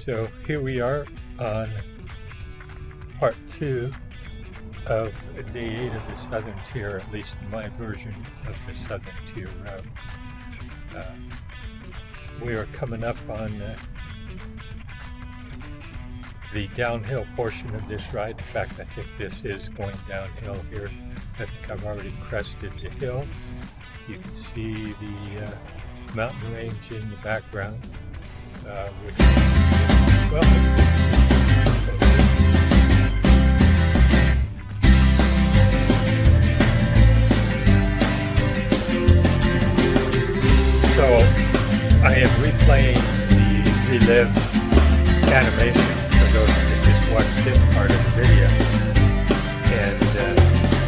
So here we are on part 2 of day 8 of the Southern Tier, at least my version of the Southern Tier route. We are coming up on the downhill portion of this ride. In fact, I think this is going downhill here. I think I've already crested the hill. You can see the mountain range in the background, which is, well, so I am replaying the relive animation for those that just watch this part of the video, and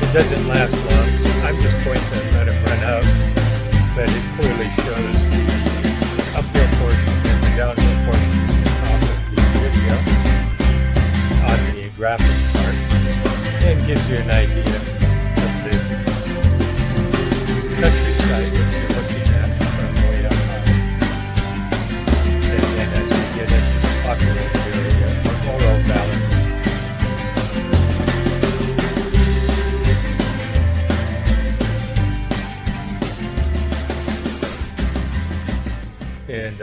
it doesn't last long. I'm just going to let it run out, but it clearly shows the uphill portion and the downhill portion at the top of the video on the graphic part, and gives you an idea of the countryside that you're looking at from way up high. And then as we get into the populated area of Oro Valley, and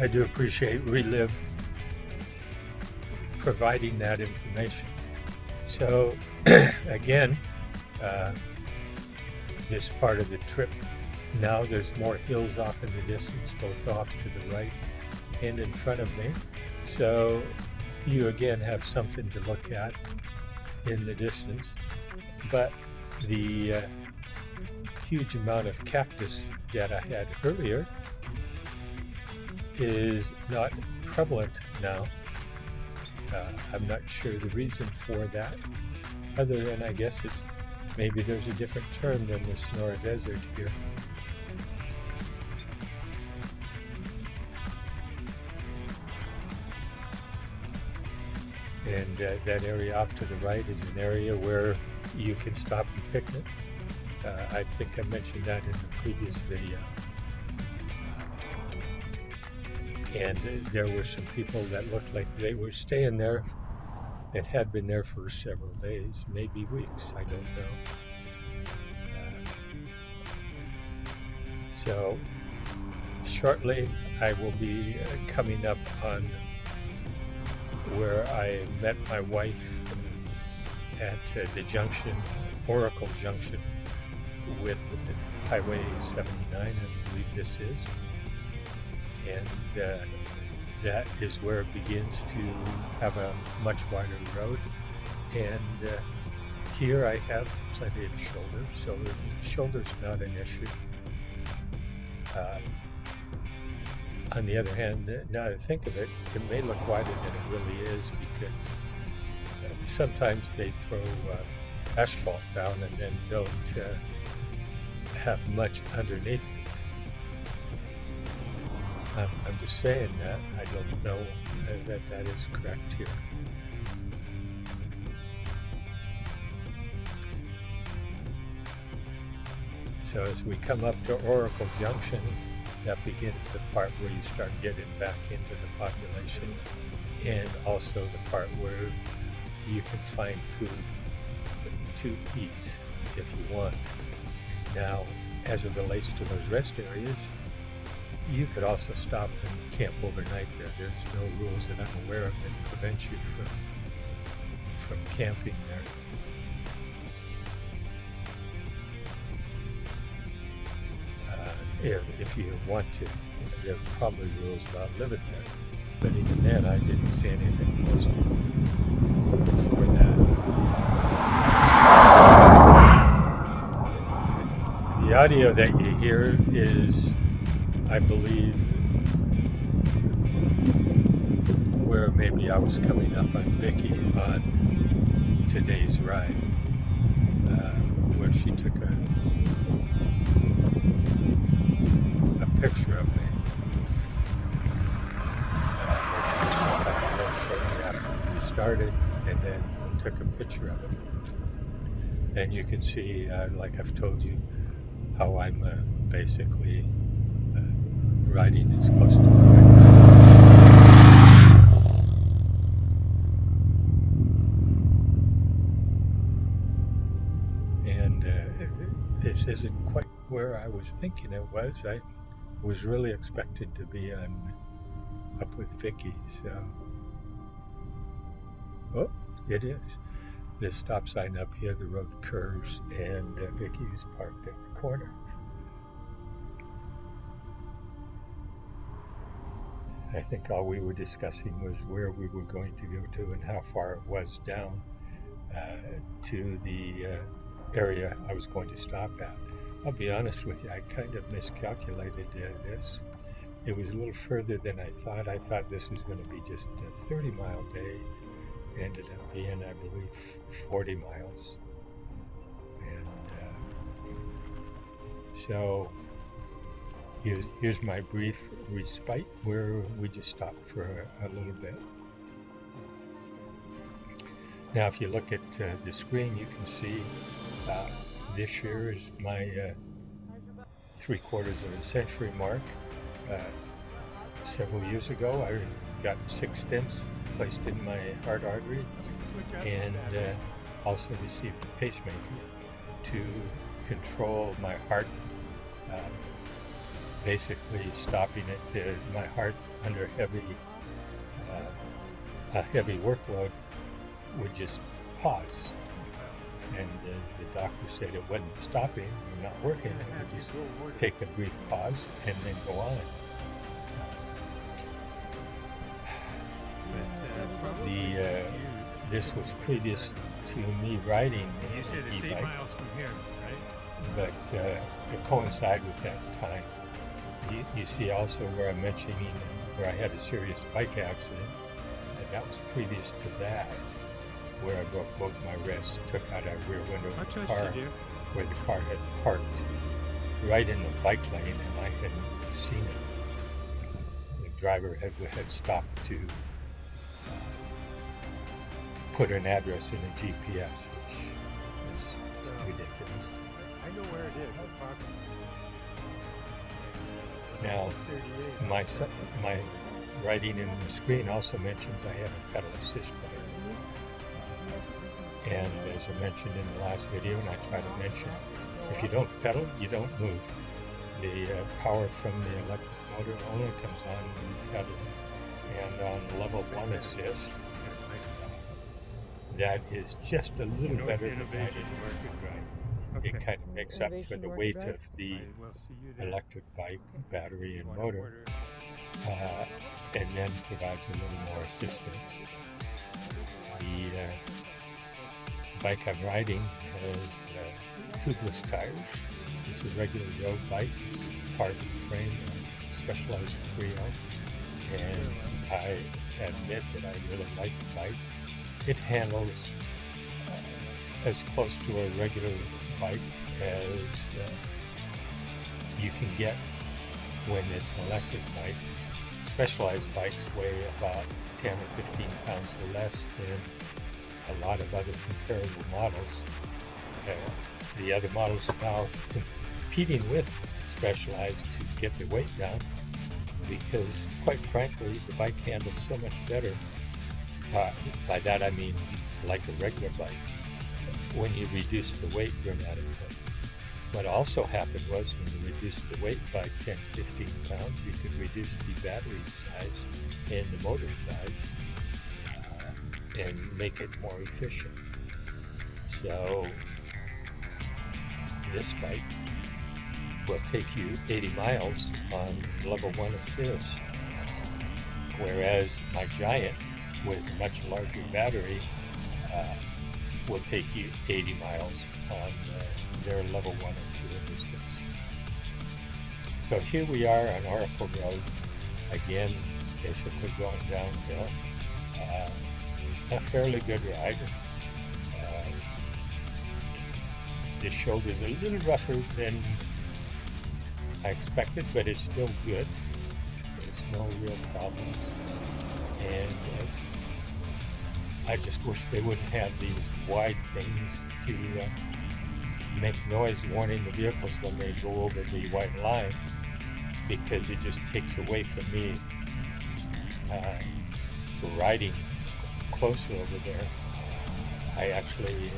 I do appreciate Relive providing that information. So again, this part of the trip, now there's more hills off in the distance, both off to the right and in front of me. So you again have something to look at in the distance, but the huge amount of cactus that I had earlier is not prevalent now. I'm not sure the reason for that, other than I guess it's maybe there's a different term than the Sonora Desert here. And that area off to the right is an area where you can stop and picnic. I think I mentioned that in the previous video. And there were some people that looked like they were staying there and had been there for several days, maybe weeks, I don't know. So shortly I will be coming up on where I met my wife at the junction, Oracle Junction, with Highway 79, I believe this is. And that is where it begins to have a much wider road. And here I have plenty of shoulder, so the shoulder's not an issue. On the other hand, now that I think of it, it may look wider than it really is, because sometimes they throw asphalt down and then don't have much underneath it. I'm just saying that. I don't know that is correct here. So as we come up to Oracle Junction, that begins the part where you start getting back into the population, and also the part where you can find food to eat if you want. Now, as it relates to those rest areas, you could also stop and camp overnight there. There's no rules that I'm aware of that prevent you from camping there. If you want to. There are probably rules about living there. But even then, I didn't see anything posted for that. The audio that you hear is, I believe, where maybe I was coming up on Vicky on today's ride, where she took a picture of me. Shortly after we started, and then took a picture of it. And you can see, like I've told you, how I'm basically riding as close to the right where I was thinking it was. I was really expected to be up with Vicky. So, oh, it is. This stop sign up here, the road curves, and Vicky is parked at the corner. I think all we were discussing was where we were going to go to and how far it was down to the area I was going to stop at. I'll be honest with you, I kind of miscalculated this. It was a little further than I thought. I thought this was going to be just a 30-mile day. It ended up being, I believe, 40 miles. And so here's my brief respite where we just stopped for a little bit. Now, if you look at the screen, you can see this year is my 3/4 of a century mark. Several years ago, I got 6 stents placed in my heart artery and also received a pacemaker to control my heart, basically stopping it. My heart under a heavy workload would just pause, and the doctor said it wasn't stopping or not working. It would just take a brief pause and then go on. This was previous to me riding You said it's 8 miles from here, right? but it coincided with that time. You see also where I'm mentioning where I had a serious bike accident, and that was previous to that, where I broke both my wrists, took out a rear window of the car, where the car had parked right in the bike lane, and I hadn't seen it. The driver had stopped to put an address in a GPS, which was ridiculous. I know where it is. Now, my writing in the screen also mentions I have a pedal assist bike. And as I mentioned in the last video, and I try to mention, if you don't pedal, you don't move. The power from the electric motor only comes on when you pedal. And on level 1 assist, that is just a little better than guided drive. It kind of makes up for the weight of the electric bike, battery, and motor, and then provides a little more assistance. The bike I'm riding has tubeless tires. It's a regular road bike. It's carbon frame, specialized pre-owned, and I admit that I really like the bike. It handles as close to a regular bike as you can get when it's an electric bike. Specialized bikes weigh about 10 or 15 pounds or less than a lot of other comparable models. The other models are now competing with Specialized to get the weight down, because quite frankly the bike handles so much better. By that I mean like a regular bike, when you reduce the weight dramatically. What also happened was when you reduced the weight by 10-15 pounds, you could reduce the battery size and the motor size and make it more efficient. So this bike will take you 80 miles on level 1 assist, whereas my Giant with a much larger battery will take you 80 miles on their level 1 and 2 assist. So here we are on Oracle Road, again basically going downhill. A fairly good ride. The shoulder's a little rougher than I expected, but it's still good. There's no real problems. And I just wish they wouldn't have these wide things to make noise warning the vehicles when they go over the white line, because it just takes away from me riding closer over there. I actually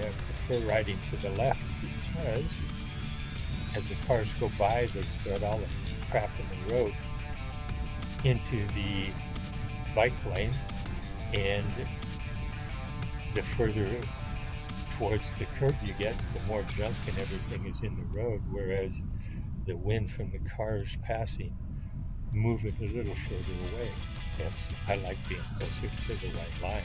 prefer riding to the left, because as the cars go by, they spread all the crap in the road into the bike lane, and the further towards the curb you get, the more junk and everything is in the road, whereas the wind from the cars passing move it a little further away. Hence, I like being closer to the white line.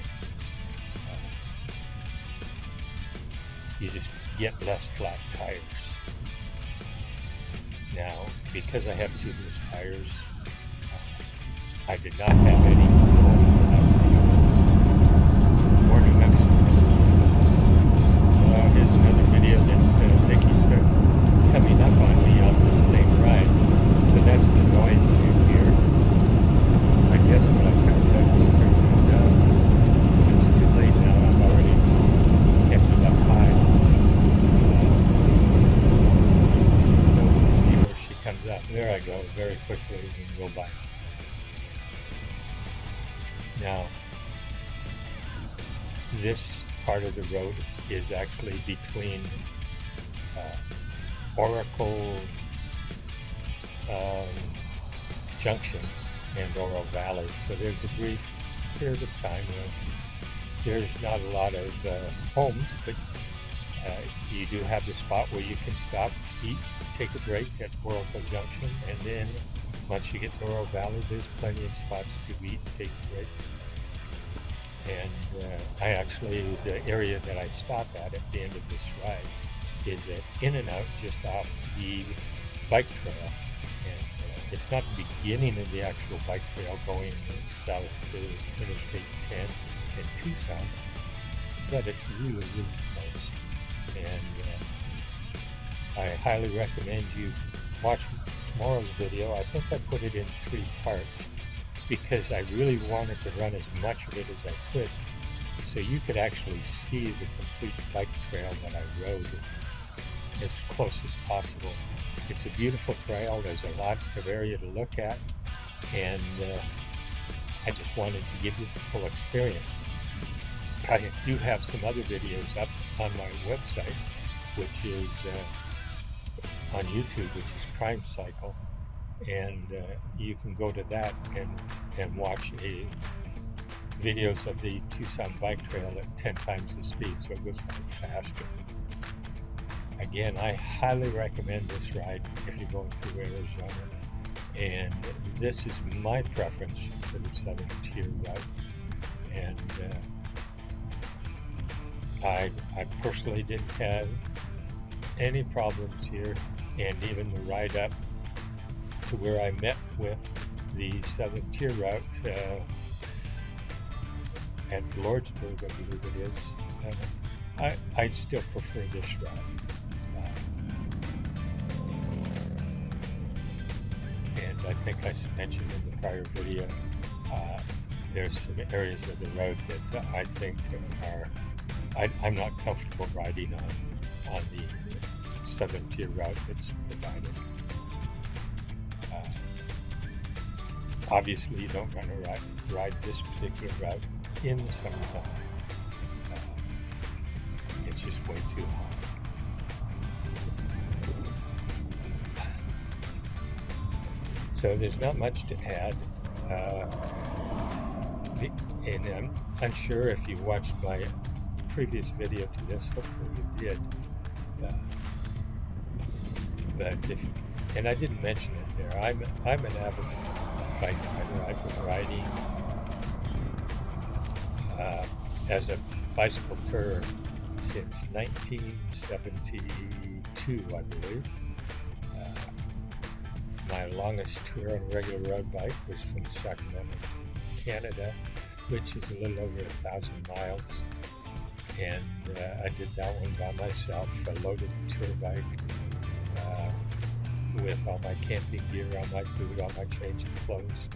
You just get less flat tires. Now, because I have tubeless tires, I did not have any or New Mexico. Here's another video that they keep coming up on me on this same ride. So that's the noise you hear. I guess what I found out was turning it down. It's too late now. I've already kept it up high. So let's see where she comes up. There I go, very quickly we can go by. Now, this part of the road is actually between Oracle Junction and Oro Valley. So there's a brief period of time where there's not a lot of homes, but you do have the spot where you can stop, eat, take a break at Oracle Junction, and then once you get to Oro Valley, there's plenty of spots to eat, take breaks. And the area that I stop at the end of this ride is at In-N-Out just off the bike trail. And it's not the beginning of the actual bike trail going south to Interstate 10 in Tucson, but it's really, really close. And I highly recommend you watch tomorrow's video. I think I put it in 3 parts because I really wanted to run as much of it as I could so you could actually see the complete bike trail that I rode as close as possible. It's a beautiful trail. There's a lot of area to look at, and I just wanted to give you the full experience. I do have some other videos up on my website, which is on YouTube, which is Crime Cycle, and you can go to that and watch videos of the Tucson bike trail at 10 times the speed, so it goes much faster. Again, I highly recommend this ride if you're going through Arizona, and this is my preference for the Southern Tier route. And I personally didn't have any problems here, and even the ride up to where I met with the Southern Tier route at Lordsburg, I believe it is, I still prefer this route. And I think I mentioned in the prior video, there's some areas of the road that I think I'm not comfortable riding on the Southern Tier route that's provided. Obviously, you don't want to ride this particular route in the summertime. It's just way too hot. So there's not much to add. And I'm unsure if you watched my previous video to this. Hopefully you did. And I didn't mention it there. I'm an avid bike rider. I've been riding as a bicycle tourer since 1972, I believe. My longest tour on a regular road bike was from Sacramento, Canada, which is a little over 1,000 miles. And I did that one by myself. I loaded the tour bike with all my camping gear, all my food, all my change of clothes,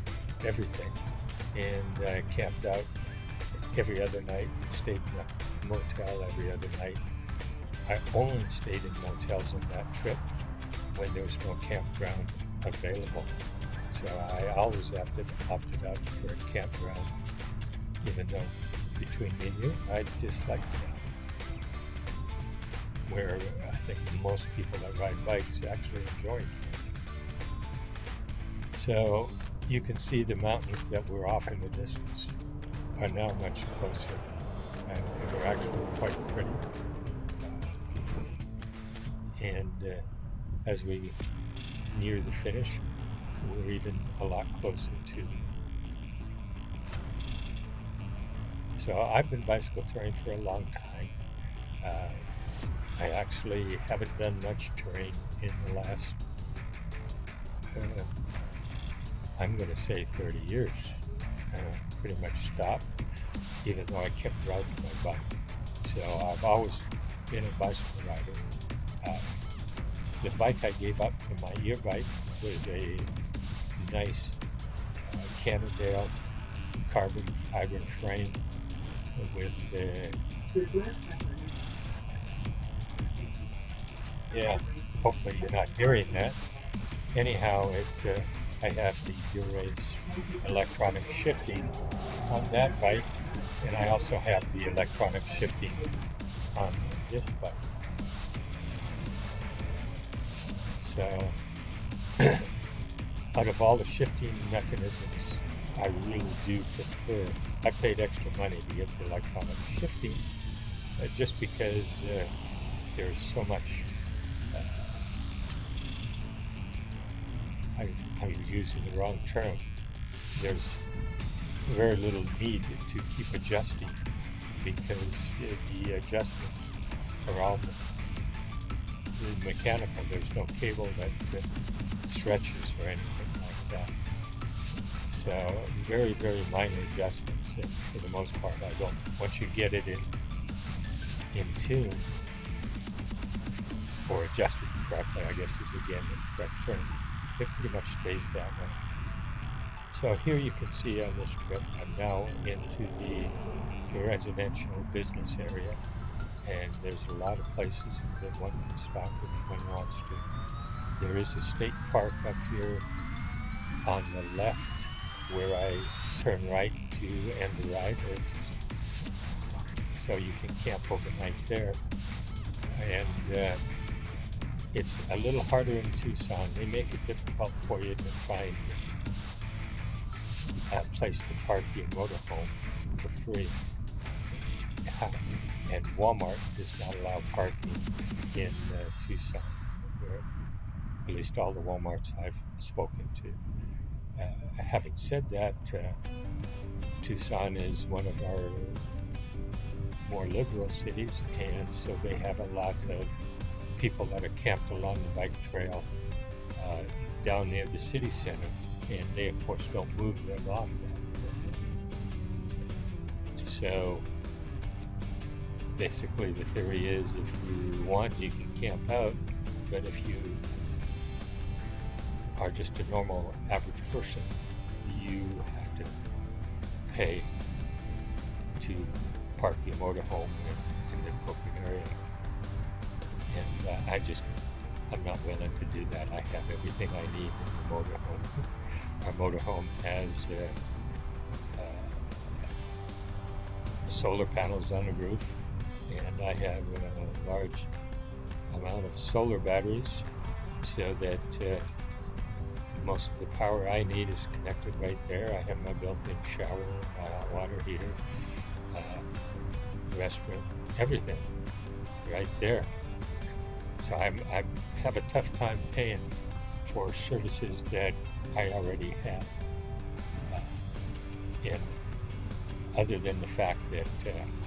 everything. And I camped out every other night and stayed in a motel every other night. I only stayed in motels on that trip when there was no campground available. So I always opted out for a campground, even though between me and you, I disliked that. where I think most people that ride bikes actually enjoy it. So you can see the mountains that were off in the distance are now much closer, and they're actually quite pretty. And as we near the finish, we're even a lot closer to them. So I've been bicycle touring for a long time. I actually haven't done much touring in the last, I'm going to say 30 years. Pretty much stopped, even though I kept riding my bike. So I've always been a bicycle rider. The bike I gave up for my ear bike was a nice Cannondale carbon fiber frame with yeah, hopefully you're not hearing that. Anyhow, I have the Durace electronic shifting on that bike, and I also have the electronic shifting on this bike. So, out of all the shifting mechanisms, I really do prefer, I paid extra money to get the electronic shifting, just because there's so much, I was using the wrong term, there's very little need to keep adjusting, because the adjustments are all mechanical. There's no cable that stretches or anything like that. So very, very minor adjustments, and for the most part I don't, once you get it in tune, or adjusted correctly, I guess is again the correct term, it pretty much stays that way. So here you can see on this trip, I'm now into the residential business area, and there's a lot of places that one can stop if one wants to. There is a state park up here on the left where I turn right to end the ride, so you can camp overnight there. And it's a little harder in Tucson. They make it difficult for you to find a place to park your motorhome for free. And Walmart does not allow parking in Tucson, or at least all the Walmarts I've spoken to. Having said that, Tucson is one of our more liberal cities, and so they have a lot of people that are camped along the bike trail down near the city center, and they of course don't move them off that. So basically the theory is, if you want, you can camp out, but if you are just a normal average person, you have to pay to park your motorhome in the appropriate area. And I'm not willing to do that. I have everything I need in the motorhome. Our motorhome has solar panels on the roof, and I have a large amount of solar batteries, so that most of the power I need is connected right there. I have my built-in shower, my hot water heater, restroom, everything right there. So I have a tough time paying for services that I already have. And other than the fact that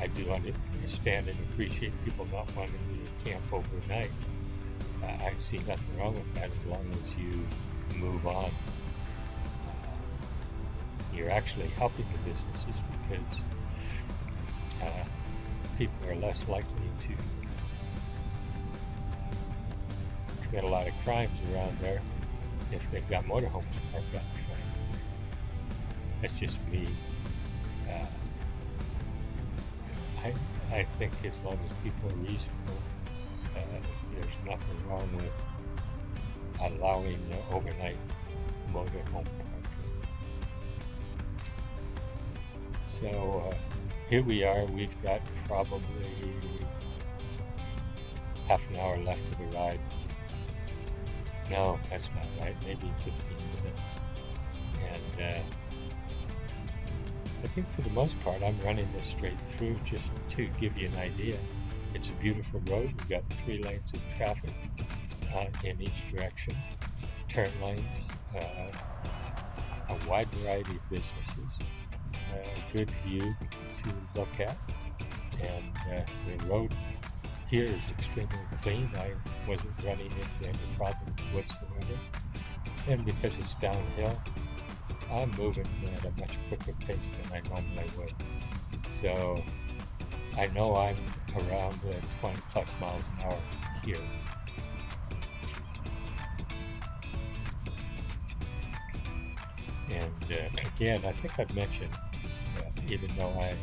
I do understand and appreciate people not wanting to camp overnight, I see nothing wrong with that as long as you move on. You're actually helping the businesses, because people are less likely to commit a lot of crimes around there if they've got motorhomes parked out in front. That's just me. I think as long as people are reasonable, there's nothing wrong with allowing overnight motorhome parking. So here we are. We've got probably half an hour left of the ride. No, that's not right. Maybe 15 minutes. And I think for the most part, I'm running this straight through just to give you an idea. It's a beautiful road. We've got 3 lanes of traffic in each direction, turn lanes, a wide variety of businesses, a good view to look at, and the road here is extremely clean. I wasn't running into any problems whatsoever, and because it's downhill, I'm moving at a much quicker pace than I normally would. So I know I'm around 20 plus miles an hour here. And again, I think I've mentioned, even though I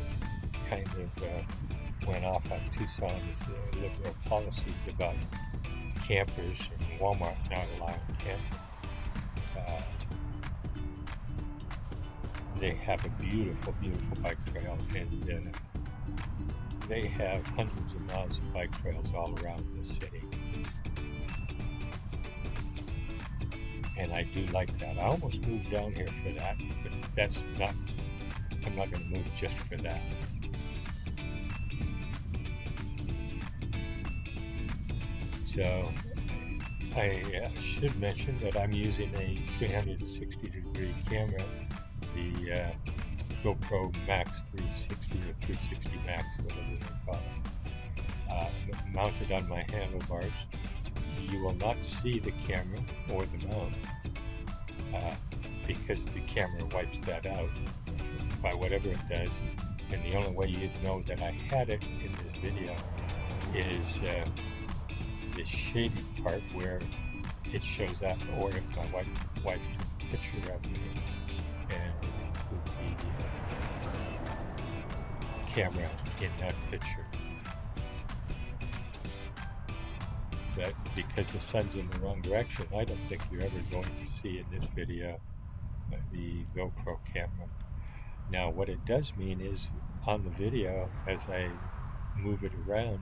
kind of went off on Tucson's liberal policies about campers and Walmart not allowing camping, they have a beautiful, beautiful bike trail, and they have hundreds of miles of bike trails all around the city. And I do like that. I almost moved down here for that, but that's not, I'm not going to move just for that. So I should mention that I'm using a 360-degree camera, the GoPro Max 360 or 360 Max, whatever they call it, mounted on my handlebars. You will not see the camera or the mount because the camera wipes that out by whatever it does. And the only way you'd know that I had it in this video is the shaded part where it shows up, or if my wife took a picture of me and put the camera in that picture. But because the sun's in the wrong direction, I don't think you're ever going to see in this video the GoPro camera. Now what it does mean is on the video, as I move it around,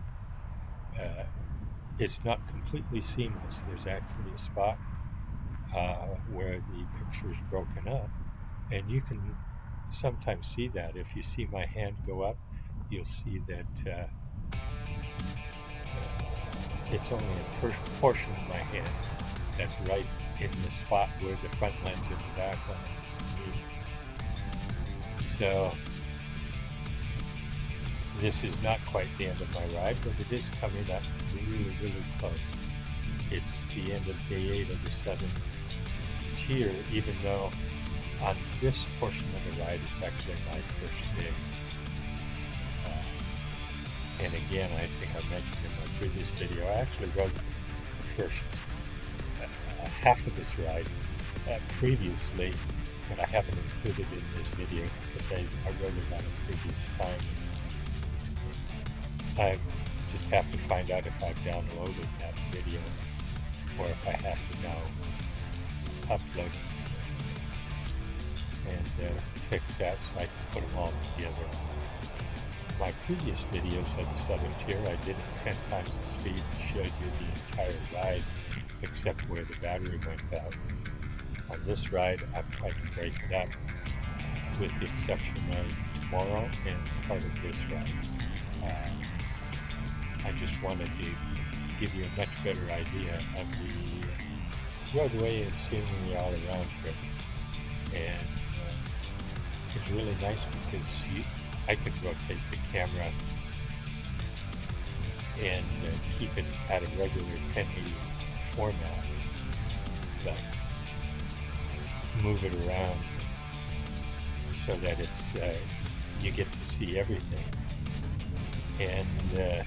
it's not completely seamless. There's actually a spot where the picture is broken up, and you can sometimes see that. If you see my hand go up, you'll see that it's only a portion of my hand that's right in the spot where the front lens and the back lens meet. So this is not quite the end of my ride, but it is coming up really, really close. It's the end of day 8 of the 7th tier, even though on this portion of the ride, it's actually my first day. And again, I think I mentioned in my previous video, I actually rode the first half of this ride previously, but I haven't included it in this video because I rode it on a previous time. I just have to find out if I've downloaded that video or if I have to now upload it and fix that so I can put them all together. My previous videos of the 7th tier, I did it 10 times the speed and showed you the entire ride except where the battery went out. On this ride, I'm trying to break it up with the exception of tomorrow and part of this ride. I just wanted to give you a much better idea of the roadway and scenery all around here. And it's really nice because I can rotate the camera and keep it at a regular 1080 format, but move it around so that it's you get to see everything. And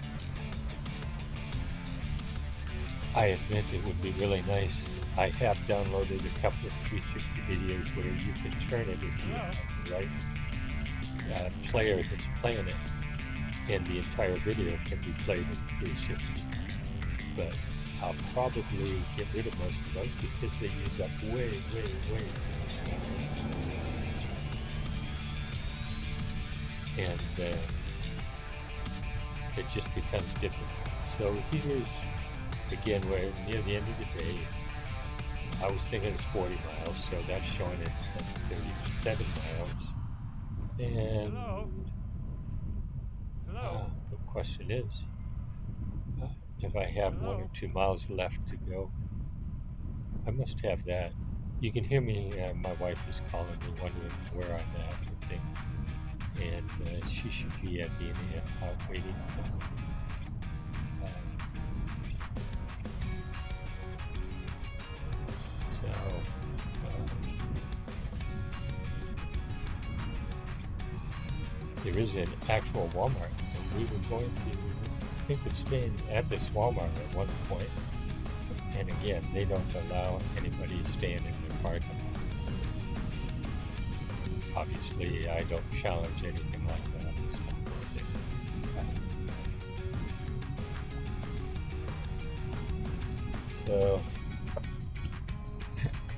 I admit it would be really nice. I have downloaded a couple of 360 videos where you can turn it if you have the right player that's playing it, and the entire video can be played in 360. But I'll probably get rid of most of those because they use up way too much memory. And it just becomes difficult. So here's, again, we're near the end of the day. I was thinking it's 40 miles, so that's showing it's 37 miles. And Hello. the question is, if I have 1 or 2 miles left to go, I must have that. You can hear me, my wife is calling me, wondering where I'm at, I think. And she should be at the end out waiting for me. So, there is an actual Walmart, and we were going to, I think, of staying at this Walmart at one point. And again, they don't allow anybody staying in their parking lot. Obviously, I don't challenge anything like that. It's not worth it. So,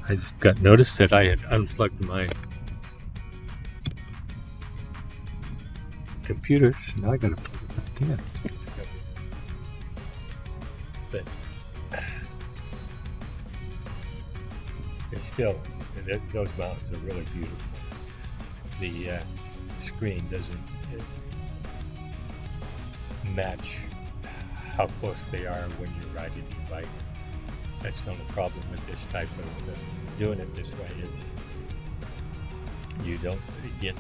I got noticed that I had unplugged my computer. So now I gotta plug it back in. But it's still, those mountains are really beautiful. The screen doesn't match how close they are when you're riding your bike. That's the only problem with this type of doing it this way is you don't get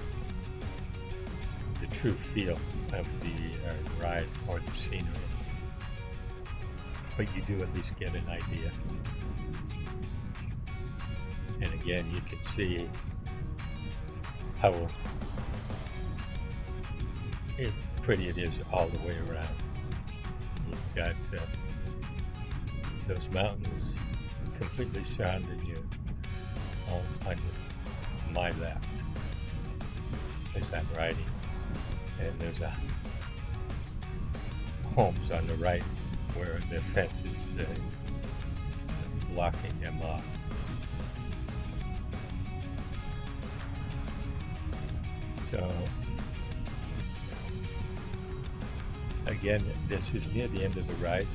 the true feel of the ride or the scenery, but you do at least get an idea. And again, you can see how pretty it is all the way around. You've got those mountains completely surrounding you on my left as I'm riding, and there's homes on the right where the fence is blocking them off. So again, this is near the end of the ride.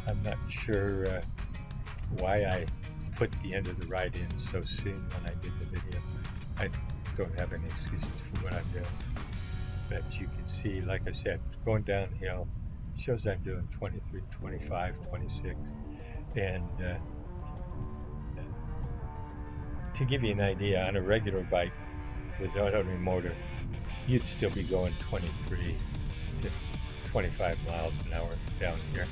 I'm not sure why I put the end of the ride in so soon when I did the video. I don't have any excuses for what I'm doing. But you can see, like I said, going downhill shows I'm doing 23, 25, 26. And to give you an idea, on a regular bike without a motor, you'd still be going 23 to 25 miles an hour down here.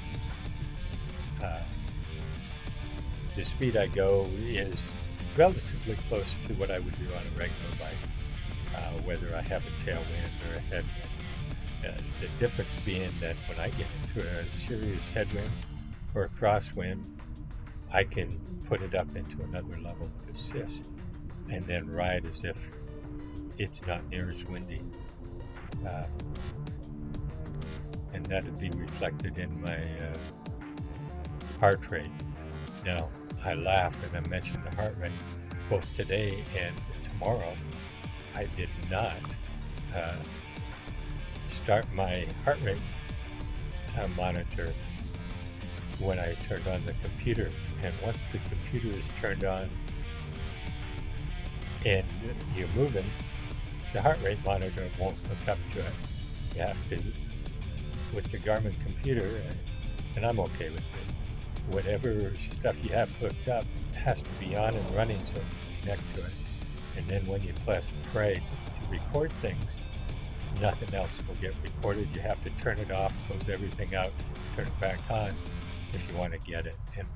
The speed I go is relatively close to what I would do on a regular bike, whether I have a tailwind or a headwind. The difference being that when I get into a serious headwind or a crosswind, I can put it up into another level of assist and then ride as if it's not near as windy. And that would be reflected in my heart rate. Now, I laugh and I mentioned the heart rate. Both today and tomorrow, I did not start my heart rate monitor when I turned on the computer. And once the computer is turned on and you're moving, the heart rate monitor won't hook up to it. You have to, with the Garmin computer, and I'm okay with this, whatever stuff you have hooked up has to be on and running so you can connect to it. And then when you press play to record things, nothing else will get recorded. You have to turn it off, close everything out, turn it back on if you want to get it. And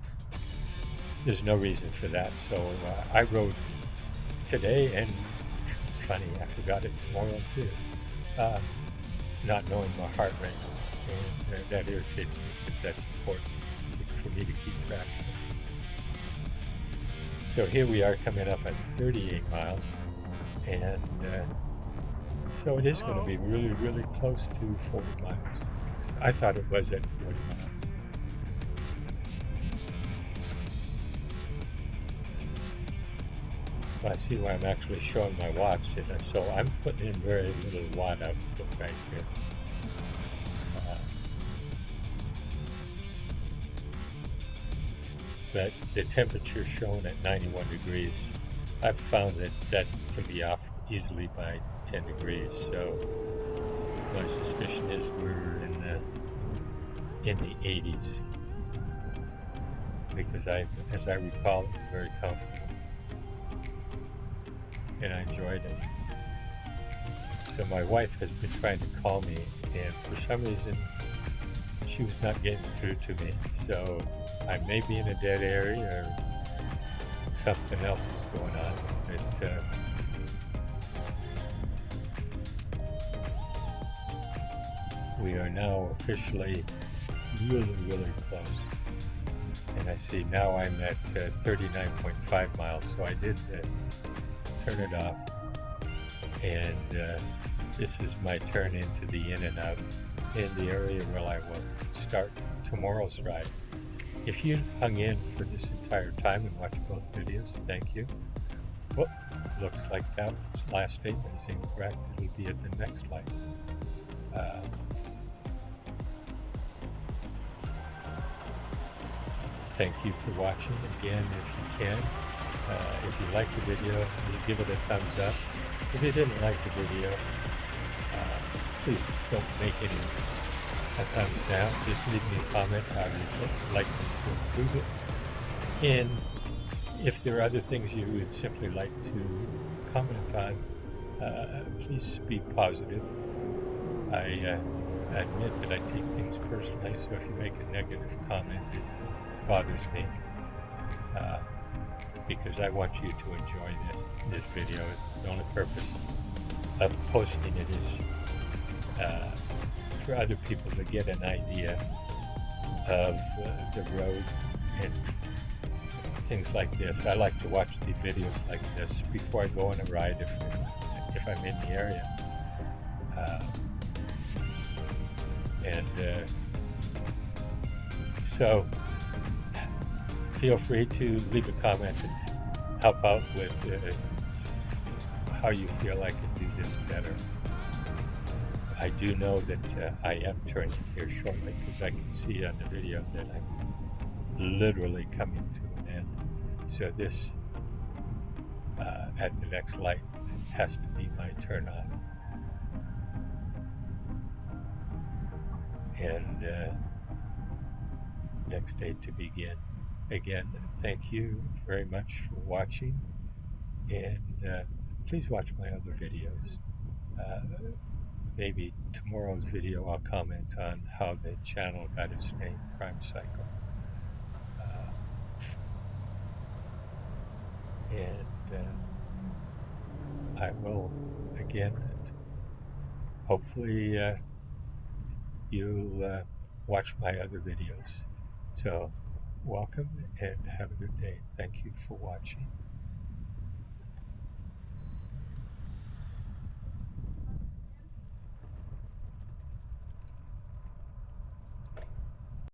there's no reason for that. So I rode today, and it's funny, I forgot it tomorrow too, not knowing my heart rate. And that irritates me because that's important for me to keep track of. So here we are coming up at 38 miles, and so it is going to be really, really close to 40 miles. I thought it was at 40 miles. Well, I see why I'm actually showing my watts, and so I'm putting in very little watt output right here. But the temperature shown at 91 degrees, I've found that that can be off easily by 10 degrees. So my suspicion is we're in the 80s, because as I recall, it was very comfortable, and I enjoyed it. So my wife has been trying to call me, and for some reason, she was not getting through to me. So I may be in a dead area, or something else is going on. But we are now officially really close. And I see now I'm at 39.5 miles. So I did turn it off. And this is my turn into the in and out in the area where I will start tomorrow's ride. If you've hung in for this entire time and watched both videos, thank you. Well, looks like that last statement is incorrect. It'll be at the next light. Thank you for watching. Again, if you can, if you like the video, you give it a thumbs up. If you didn't like the video, please don't make any a thumbs down. Just leave me a comment how you'd like to improve it. And if there are other things you would simply like to comment on, please be positive. I admit that I take things personally, so if you make a negative comment, it bothers me, because I want you to enjoy this video. The only purpose of posting it is for other people to get an idea of the road and things like this. I like to watch the videos like this before I go on a ride if I'm in the area. So feel free to leave a comment and help out with how you feel I can do this better. I do know that I am turning here shortly, because I can see on the video that I'm literally coming to an end. So this, at the next light, has to be my turn off. And next day to begin. Again, thank you very much for watching, and please watch my other videos. Maybe tomorrow's video I'll comment on how the channel got its name, Crime Cycle. And I will, again, hopefully you'll watch my other videos. So welcome and have a good day. Thank you for watching.